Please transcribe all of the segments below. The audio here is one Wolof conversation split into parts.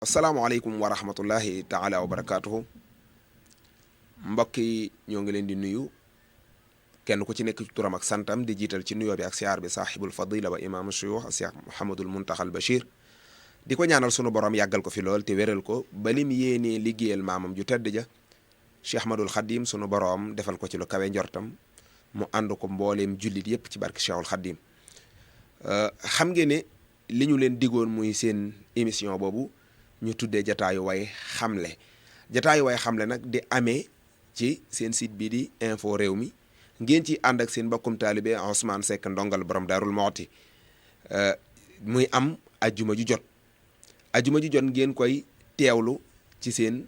asalaamaaleykum wa rahmatullahi taala wa barakaatuhu mbokk yi ñoo ngi leen di nuyu kenn ku ci nekk ci turam ak santam di jiital ci nuyoo bi ak siyaar bi saaxibul fadila wa imaamu shuyuux Cheikh Mouhamadul Muntaxal Bachir di ko ñaanal sunu borom yàggal ko fi lool te wéral ko ba lim yéenee liggéeyal maamam ju tedd ja Cheikh Ahmadul Xadim sunu borom defal ko ci lu kawe njortam mu ànd ko mbooleem jullit yépp ci barke Cheikhul Xadim xam ngeen ne li ñu leen digoon muy seen émission boobu ñu tuddee jataayu way xamle jataayu way xamle nag di amee ci seen site bi di info réew mi ngeen ci ànd ak seen mbokkum taalibe Ousmane Seck ndongal borom Daarul Mooti muy am ajjuma ju jot ngeen koy teewlu ci seen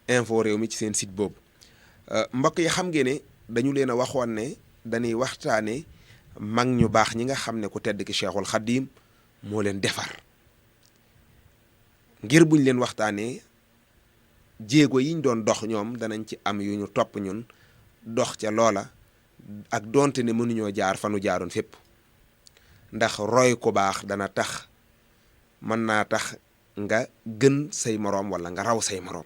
info réew mi ci seen site boobu mbokk yi xam ngeen ne dañu leen a waxoon ne dañuy waxtaane mag ñu baax ñi nga xam ne ku tedd ki Cheikhul Khadim moo leen defar ngir buñ leen waxtaanee jéego yiñ doon dox ñoom danañ ci am yu ñu topp ñun dox ca loola ak donte ne mënuñoo jaar fanu jaaroon fépp ndax roy ku baax dana tax mën naa tax nga gën say moroom wala nga raw say moroom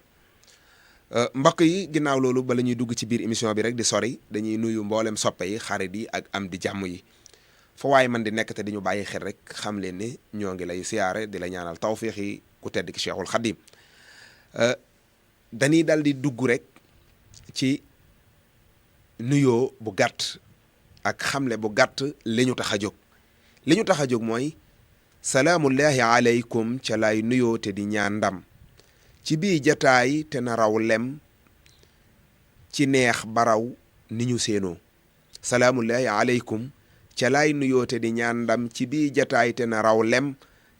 mbokk yi ginnaaw loolu bala ñuy dugg ci biir émission bi rek di sori dañuy nuyu mboolem soppe yi xarit yi ak am di jàmm yi fa waaye man di nekk te di ñu bàyyi xel rek xam leen ne ñoo ngi lay siyaare di la ñaanal tawfiix yi ku tedd ki Cheikhul Khadim dañuy dal di dugg rek ci nuyoo bu gàtt ak xamle bu gàtt li ñu tax a jóg li ñu tax a jóg mooy salaamullahi aleykum ca lay nuyoo te di ñaan ndam ci bii jataay te na raw lem ci neex baraw ni ñu séenoo salaamullahi aleykum ca lay nuyoo te di ñaan ndam ci bii jataay te na raw lem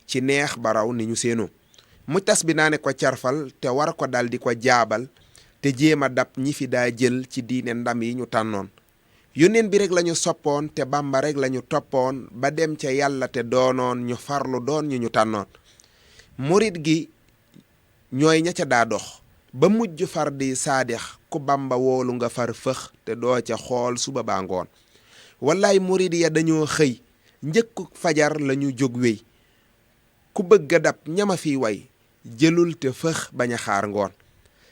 ci neex baraw ni ñu séenoo mu tas bi naa ne ko carfal te war ko dal di ko jaabal te jéem a dab ñi fi daa jël ci diine ndam yi ñu tànnoon yónneen bi rek la ñu soppoon te bàmba rek la ñu toppoon ba dem ca yàlla te doonoon ñu farlu doon ñu tànnoon murit gi ñooy ña ca daa dox ba mujj far di saadix ku bàmba woolu nga far fëx te doo ca xool suba baa ngoon wallaay murit ya dañoo xëy njëkku fajar la ñu jóg wéy ku bëgg a dab ñama fi way jëlul te fëx bañ a xaar ngoon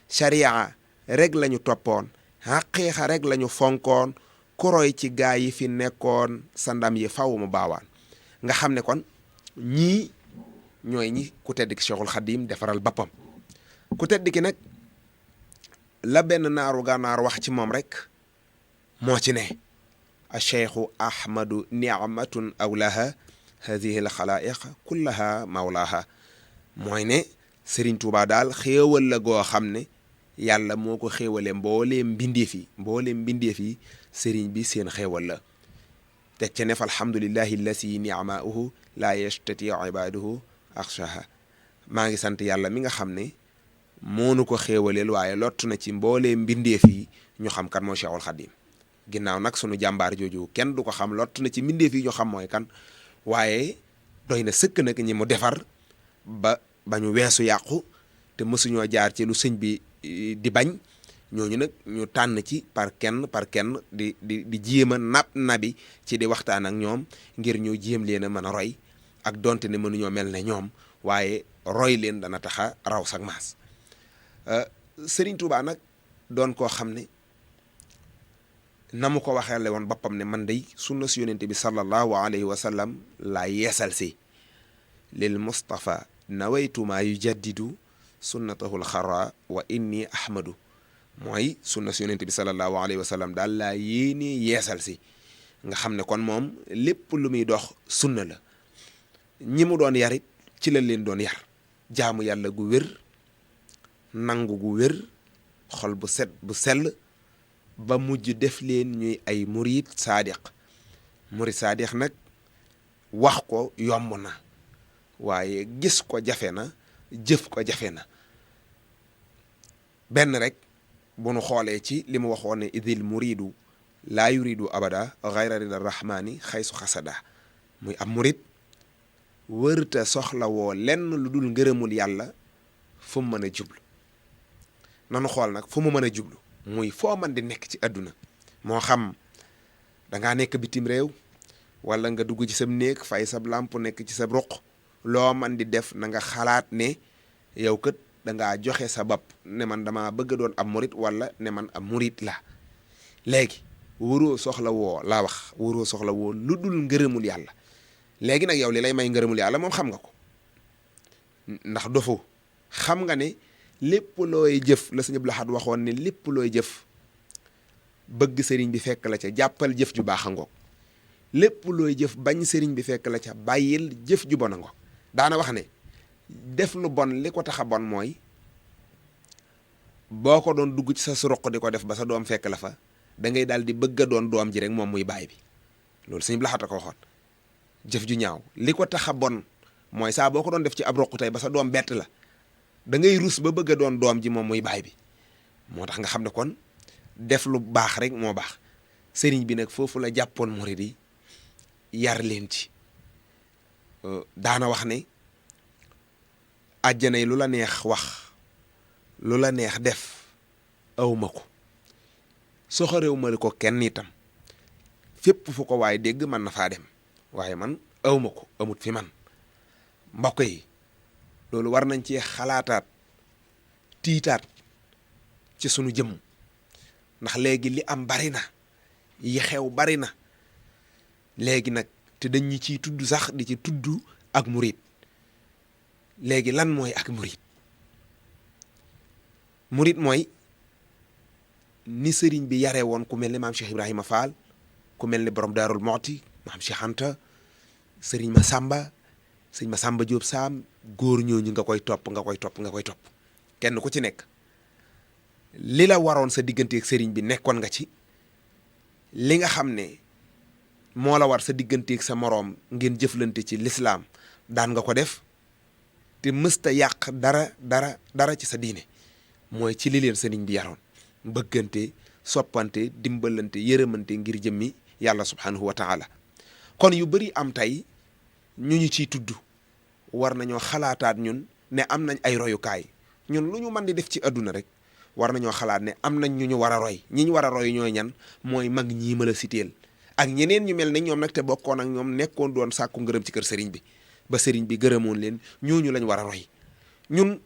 sharia rek lañu toppoon xaqiiqa rek lañu fonkoon ku roy ci gaa yi fi nekkoon sa ndam yi faw mu baawaan nga xam ne kon ñii ñooy ñi ku tedd ki Cheikhul Khadim defaral boppam ku tedd ki nag la benn naaru gànnaar wax ci moom rek moo ci ne a cheikhu ahmadu niamatun awlaha hadihi al xalaiq kullaha mawlaha mooy ne Serigne Touba daal xéewal la goo xam ne yàlla moo ko xéewale mbooleem mbindeef yi Serigne bi seen xéewal la teg ca nef alhamdulillahi allasi niamauhu la yastatiu ibaduhu axshaha maa ngi sant yàlla mi nga xam ne moonu ko xéewaleel waaye lott na ci mbooleem mbindeef yi ñu xam kan mooy Cheikhul Khadim ginnaaw nag sunu jàmbaar jooju kenn du ko xam lott na ci mbindeef yi ñu xam mooy kan waaye doy na sëkk nag ñi mu defar ba ñu weesu yàqu te mësuñoo jaar ci lu sëñ bi di bañ ñooñu nag ñu tànn ci par kenn di jéem a nabi ci di waxtaan ak ñoom ngir ñu jéem leen a mën a roy ak donte ne mënuñoo mel ne ñoom waaye roy leen dana taxa raw sak maas Serigne Touba nag doon koo xam ne na mu ko waxeele woon boppam ne man day sunna si yonente bi sallallahu alayhi wa sallam laa yeesal si lil Mustafa nawaytuma yujaddidu sunnatahul xara wa inni ahmadu mooy sunna si yonente bi sallallahu alayhi wa sallam daal laa yéene yeesal si nga xam ne kon moom lépp lu muy dox sunna la ñi mu doon yarit ci la leen doon yar jaamu yàlla gu wér nangu gu wér xol bu set bu sell ba mujj def leen ñuy ay murid saadiq nag wax ko yomb na waaye gis ko jafe na jëf ko jafe na benn rek bu nu xoolee ci li mu waxoon ne idil muridu laa yuridu abada gayra rida rahmani xaysu xasada muy am murid wërta soxla woo lenn lu dul ngërëmul yàlla fu mu mën a jublu nanu xool nag fu mu mën a jublu muy foo man di nekk ci àdduna moo xam dangaa nekk bitim réew wala nga dugg ci sab néeg fay sab làmp nekk ci sab ruq loo man di def na nga xalaat ne yow kët dangaa joxe sa bopp ne man damaa bëgg doon ab murit wala ne man ab murit la léegi waroo soxla woo laa wax waroo soxla woo lu dul ngërëmul yàlla léegi nag yow li lay may ngërëmul yàlla moom xam nga ko ndax dofoo xam nga ne lépp looy jëf la Sëñ Abdul Ahad waxoon ne lépp looy jëf bëgg sëriñ bi fekk la ca jàppal jëf ju baax a ngoog lépp looy jëf bañ sëriñ bi fekk la ca bàyyil jëf ju bon a ngoog daana wax ne def lu bon li ko tax a bon mooy boo ko doon dugg ci sa suruq di ko def ba sa doom fekk la fa da ngay daal di bëgg a doon doom ji rek moom muy baay bi loolu Sëñ Abdul Ahad ko waxoon jëf ju ñaaw li ko tax a bon mooy saa boo ko doon def ci ab roq tey ba sa doom bett la da ngay rus ba bëgg a doon doom ji moom muy baay bi moo tax nga xam ne kon def lu baax rek moo baax sëriñ bi nag foofu la jàppoon murid yi yar leen ci daana wax ne àjjana yi lu la neex wax lu la neex def awma ko soxorew ma ko kenn itam fépp fu ko waaye dégg mën na faa dem waaye man awma ko amut fi man mbokk yi loolu war nañ ci xalaataat tiitaat ci sunu jëmm ndax léegi li am bari na yi xew bari na léegi nag te dañ ñu ciy tudd sax di ci tudd ak murit léegi lan mooy ak murit murit mooy ni sëriñ bi yare woon ku mel ni maam Cheikh Ibrahima Fall ku mel ni borom Daarul Moxti maam Cheikh Anta sëriñ Masamba Diop Sam góor ñooñu nga koy topp kenn ku ci nekk li la waroon sa digganteeg sëriñ bi nekkoon nga ci li nga xam ne moo la war sa digganteeg sa moroom ngeen jëflante ci lislaam daan nga ko def te mësta yàq dara ci sa diine mooy ci li leen sëriñ bi yaroon bëggante soppante dimbalante yërëmante ngir jëmmi yàlla subhanahu wa taala kon yu bari am tey ñu ciy tudd war nañoo xalaataat ñun ne am nañ ay royukaay ñun lu ñu mën di def ci àdduna rek war nañoo xalaat ne am nañ ñu war a roy ñi ñu war a roy ñooy ñan mooy mag ñii ma la siteel ak ñeneen ñu mel ne ñoom nag te bokkoon ak ñoom nekkoon doon sàkku ngërëm ci kër sëriñ bi ba sëriñ bi gërëmoon leen ñooñu lañ war a roy ñun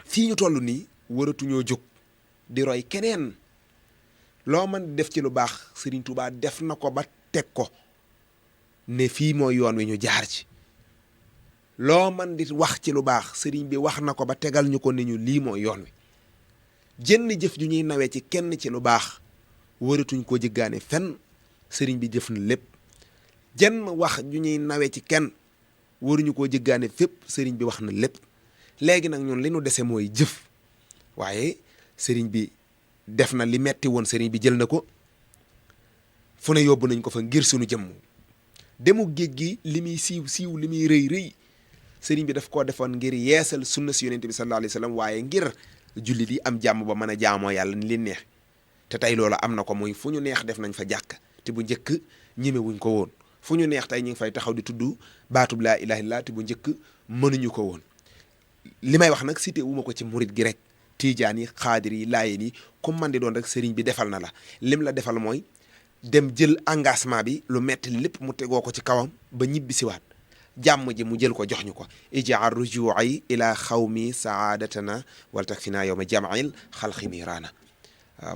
fii ñu toll nii waratuñoo jóg di roy keneen loo mën def ci lu baax sëriñ Tuubaa def na ko ba teg ko ne fii mooy yoon wi ñu jaar ci loo mën di wax ci lu baax sëriñ bi wax na ko ba tegal ñu ko ne ñu lii mooy yoon wi jenn jëf ju ñuy nawee ci kenn ci lu baax waratuñ ko jëggaane fenn sëriñ bi jëf na lépp jenn wax ju ñuy nawee ci kenn waruñu koo jëggaane fépp sëriñ bi wax na lépp léegi nag ñun li nu dese mooy jëf waaye sëriñ bi def na li metti woon sëriñ bi jël na ko fu ne yóbbu nañ ko fa ngir sunu jëmm demu géej gi li muy siiw li muy rëy sëriñ bi daf koo defoon ngir yeesal sunna si yonente bi sallallahu alayhi wa sallam waaye ngir jullit yi am jàmm ba mën a jaamoo yàlla ni leen neex te tey loola am na ko muy fu ñu neex def nañ fa jàkk te bu njëkk ñemewuñ ko woon fu ñu neex tey ñu ngi fay taxaw di tudd baatub laa ilaaha illallaah te bu njëkk mënuñu ko woon li may wax nag cité wu ma ko ci murit gi rek tiijaan yi xaadir yi laayeen yi comme man di doon rek sëriñ bi defal na la lim la defal mooy dem jël engagement bi lu metti lépp mu tegoo ko ci kawam ba ñibbi siwaat jàmm ji mu jël ko jox ñu ko ijaar rujuu'i ila xawmi saadatana wal takfina yawma jam'il xalqi miraana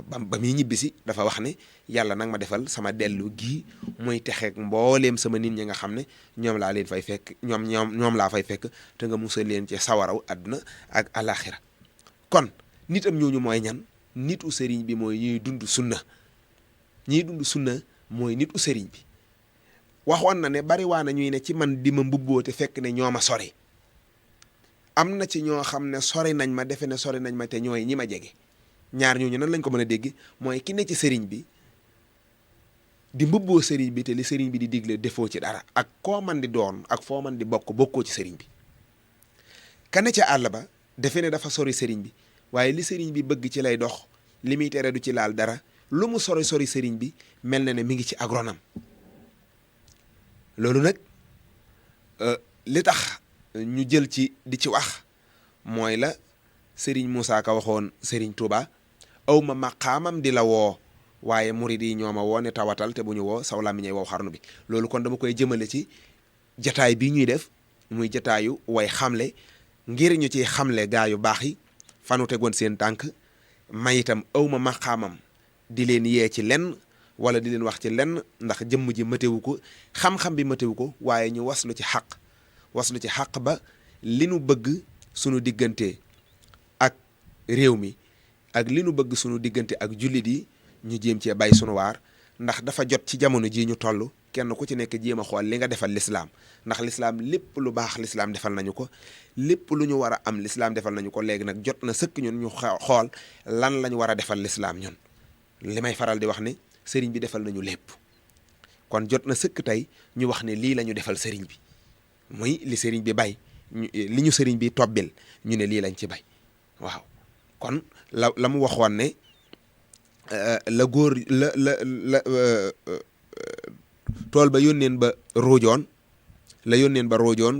ba muy ñibbisi dafa wax ne yàlla nag ma defal sama dellu gii muy texeeg mbooleem sama nit ñi nga xam ne ñoom laa leen fay fekk ñoom laa fay fekk te nga musal leen ci sawaraw àdduna ak alaxira kon nitam ñooñu mooy ñan nitu sëriñ bi mooy ñuy dund sunna mooy nitu sëriñ bi waxoon na ne bari waa na ñuy ne ci man di ma mbubboo te fekk ne ñoo ma sori am na ci ñoo xam ne sori nañ ma defe ne sori nañ ma te ñooy ñi ma jege ñaar ñooñu nan lañ ko mën a dégg mooy ki ne ci sëriñ bi di mbubboo sëriñ bi te li sëriñ bi di digle defoo ci dara ak koo man di doon ak foo man di bokkoo ci sëriñ bi ka ne ca àll ba defe ne dafa sori sëriñ bi waaye li sëriñ bi bëgg ci lay dox li muy tere du ci laal dara lu mu sori sëriñ bi mel na ne mi ngi ci agronam loolu nag li tax ñu jël ci di ci wax mooy la sëriñ Moussa Ka waxoon sëriñ Touba aw ma maqaamam di la woo waaye murid yi ñoo ma woo ne tawatal te bu ñu woo saw làmmiñ wow xarnu bi loolu kon dama koy jëmale ci jataay bi ñuy def muy jataayu way xamle ngir ñu ci xamle gaa yu baax yi fanu tegoon seen tànk may itam awma maqaamam di leen yee ci lenn wala di leen wax ci lenn ndax jëmm ji matewu ko xam-xam bi matewu ko waaye ñu waslu ci xaq ba li nu bëgg sunu diggante ak réew mi ak li nu bëgg sunu diggante ak jullit yi ñu jéem cee bay sunu waar ndax dafa jot ci jamono jii ñu toll kenn ku ci nekk jéem a xool li nga defal lislaam ndax lislaam lépp lu baax lislaam defal nañu ko lépp lu ñu war a am lislaam defal nañu ko léegi nag jot na sëkk ñun ñu xool lan lañu war a defal lislaam ñun li may faral di wax ne sëriñ bi defal nañu lépp kon jot na sëkk tey ñu wax ne lii la ñu defal sëriñ bi muy li sëriñ bi bay li ñu sëriñ bi tobbil ñu ne lii lañ ci bay waaw kon la mu waxoon ne la góor la tool ba yónneen ba róojoon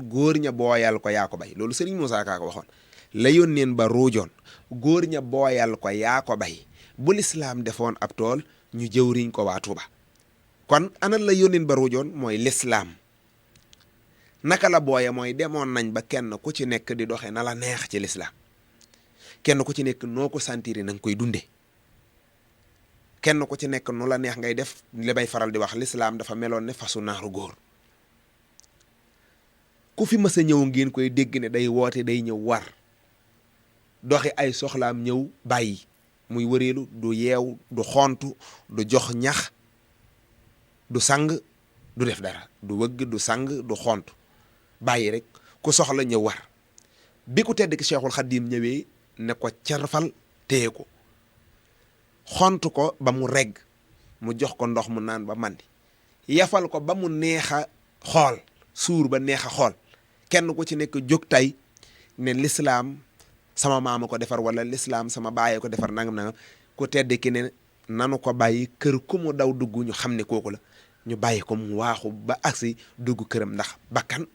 góor ña booyal ko yaa ko bay loolu sëriñ Moussa Ka ko waxoon la yónneen ba róojoon góor ña booyal ko yaa ko bay bu lislaam defoon ab tool ñu jëwriñ ko waa Tuuba kon ana la yónneen ba róojoon mooy lislaam naka la booye mooy demoon nañ ba kenn ku ci nekk di doxe na la neex ci lislaam kenn ku ci nekk noo ko sentiri na nga koy dunde kenn ku ci nekk nu la neex ngay def li may faral di wax lislaam dafa meloon ne fasu naaru góor ku fi mës a ñëw ngeen koy dégg ne day woote day ñëw war doxi ay soxlaam ñëw bàyyi muy wëreelu du yeew du xontu du jox ñax du sang du def dara du wëgg du sang du xontu bàyyi rek ku soxla ñëw war bi ku tedd ki Cheikhul Khadim ñëwee ne ko carfal téye ko xont ko ba mu regg mu jox ko ndox mu naan ba mandi yafal ko ba mu neex a xool suur ba neex a xool kenn ku ci nekk jóg tey ne lislaam sama maama ko defar wala lislaam sama baayee ko defar nangam ku tedd ki ne nanu ko bàyyi kër ku mu daw dugg ñu xam ne kooku la ñu bàyyi ko mu waaxu ba agsi dugg këram ndax bakkan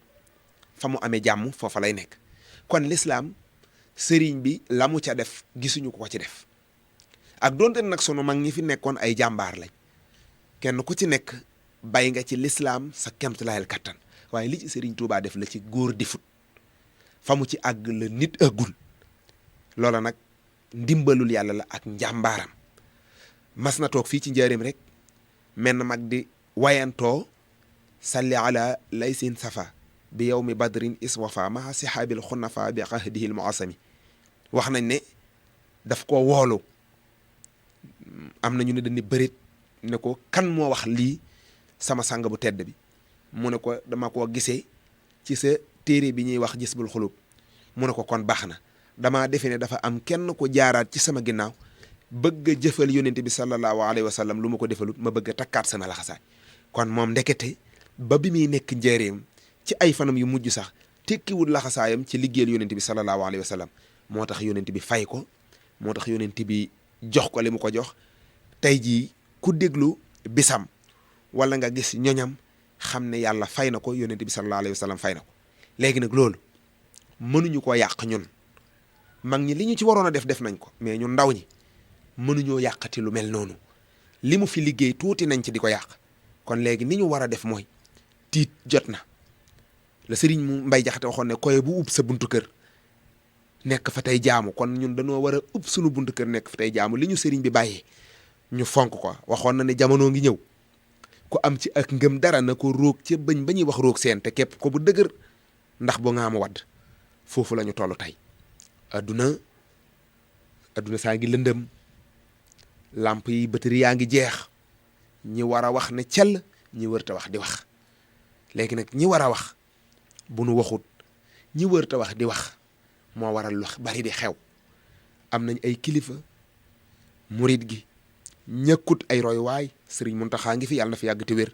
fa mu amee jàmm foofa lay nekk kon lislaam sëriñ bi la mu ca def gisuñu ko ci def ak doonte nag sunu mag ñi fi nekkoon ay jàmbaar lañ kenn ku ci nekk bay nga ci lislaam sa kemtalaayal kattan waaye li ci sëriñ Tuubaa def la ci góor di fut fa mu ci àgg la nit ëggul loola nag ndimbalul yàlla la ak njàmbaaram mas na toog fii ci njaareem rek menn mag di wayantoo salli ala laysin safa bi yawmi badrin iswafa maa sihaabil xunafa bi qahdihil muasami wax nañ ne daf ko woolu am na ñu ne dañu bërit ne ko kan moo wax lii sama sang bu tedd bi mu ne ko dama koo gisee ci sa téere bi ñuy wax Jisbul Xulub mu ne ko kon baax na damaa defe ne dafa am kenn ko jaaraat ci sama ginnaaw bëgg a jëfal yonent bi sallallahu alayhi wa sallam lu ma ko defalut ma bëgg a takkaat sama laxasaay kon moom ndekete ba bi muy nekk njëreem ci ay fanam yu mujj sax tekkiwul laxasaayam ci liggéeyal yonent bi sallallahu alayhi wa sallam moo tax yonent bi fay ko moo tax yonent bi jox ko li mu ko jox tey jii ku déglu bisam wala nga gis ñoñam xam ne yàlla fay na ko yonent bi sallallahu alayhi wa sallam fay na ko léegi nag loolu mënuñu ko yàq ñun mag ñi li ñu ci waroon a def nañ ko mais ñun ndaw ñi mënuñoo yàqati lu mel noonu li mu fi liggéey tuuti nañ ci di ko yàq kon léegi ni ñu war a def mooy tiit jot na la sëriñ mu Mbay Jaxate waxoon ne koy bu ub sa buntu kër nekk fa tey jaamu kon ñun dañoo war a ub sunu buntu kër nekk fa tey jaamu li ñu sëriñ bi bàyyee ñu fonk ko waxoon na ne jamono ngi ñëw ku am ci ak ngëm dara na ko róog ca bëñ ba ñuy wax róog seen te képp ko bu dëgër ndax bu nga am wadd foofu la ñu toll tey adduna saa ngi lëndëm làmp yi batterie yaa ngi jeex ñi war a wax ne cell ñi wërta wax di wax léegi nag ñi war a wax bu nu waxut ñi wërta wax di wax moo waral lu bari di xew am nañ ay kilifa murit gi ñëkkut ay royuwaay sëriñ Muntaxa ngi fi yàlla na fi yàgg te wér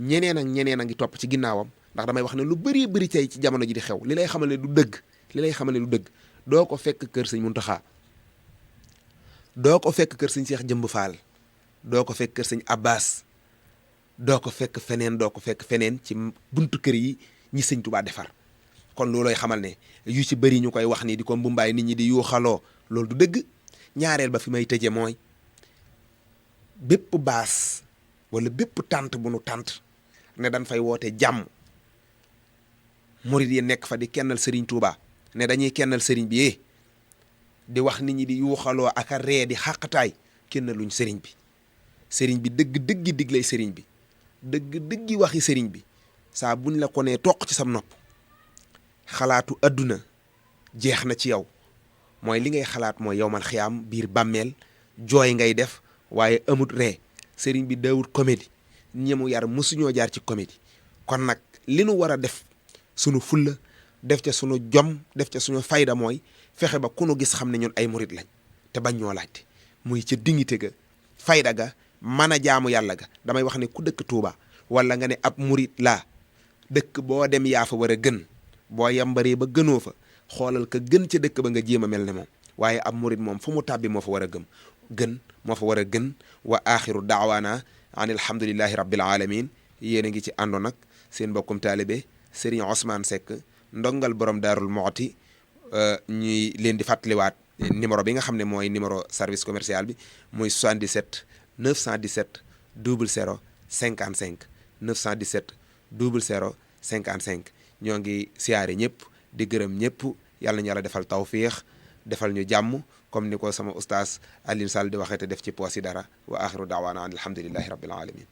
ñeneen ak ñeneen a ngi topp ci ginnaawam ndax damay wax ne lu bëri tey ci jamono ji di xew li lay xamal ne du dëgg doo ko fekk kër sëñ Muntaxa doo ko fekk kër sëñ Seex Jëmb Faal doo ko fekk kër sëñ Abbas doo ko fekk feneen ci buntu kër yi ñi sëñ Tuubaa defar kon loolooy xamal ne yu ci bëri ñu koy wax ni di ko mbumbaay nit ñi di yuuxaloo loolu du dëgg ñaareel ba fi may tëje mooy bépp baas wala bépp tànt bu nu tànt ne dañ fay woote jàmm murit yi nekk fa di kennal Serigne Touba ne dañuy kennal sëriñ bi di wax nit ñi di yuuxaloo ak a ree di xàqataay kennaluñ sëriñ bi dëgg-dëggi diglay sëriñ bi dëgg-dëggi waxi sëriñ bi saa buñ la ko nee toq ci sam nopp xalaatu adduna jeex na ci yow mooy li ngay xalaat mooy yow man xiyaam biir bàmmeel jooy ngay def waaye amut ree sëriñ bi daawut comédie ñemu yar mësuñoo jaar ci comédie kon nag li nu war a def sunu fulla def ca sunu jom def ca sunu fayda mooy fexe ba ku nu gis xam ne ñun ay murit lañ te bañ ñoo laajte muy ca dignité ga fayda ga mën a jaamu yàlla ga damay wax ne ku dëkk Touba wala nga ne ab murit laa dëkk boo dem yaa fa war a gën boo yambaree ba gënoo fa xoolal ka gën ca dëkk ba nga jéem a mel ne moom waaye ab murit moom fu mu tàbbi moo fa war a moo fa war a gën wa axiru daawaana an alhamdulillahi rabbil alamin yéen a ngi ci àndoon nag seen mbokkum taalibe Serigne Ousmane Seck ndongal borom Daarul Muxti ñuy leen di fàttaliwaat numéro bi nga xam ne mooy numéro service commercial bi muy 77 917 00 55 917 00 55 ñoo ngi siyaare ñëpp di gërëm ñëpp yàlla ñu yàlla defal tawfiix defal ñu jàmm comme ni ko sama oustaz Alioune Sall di waxee te def ci poos yi dara wa axiru daawaana an alhamdulillahi rabbil alamin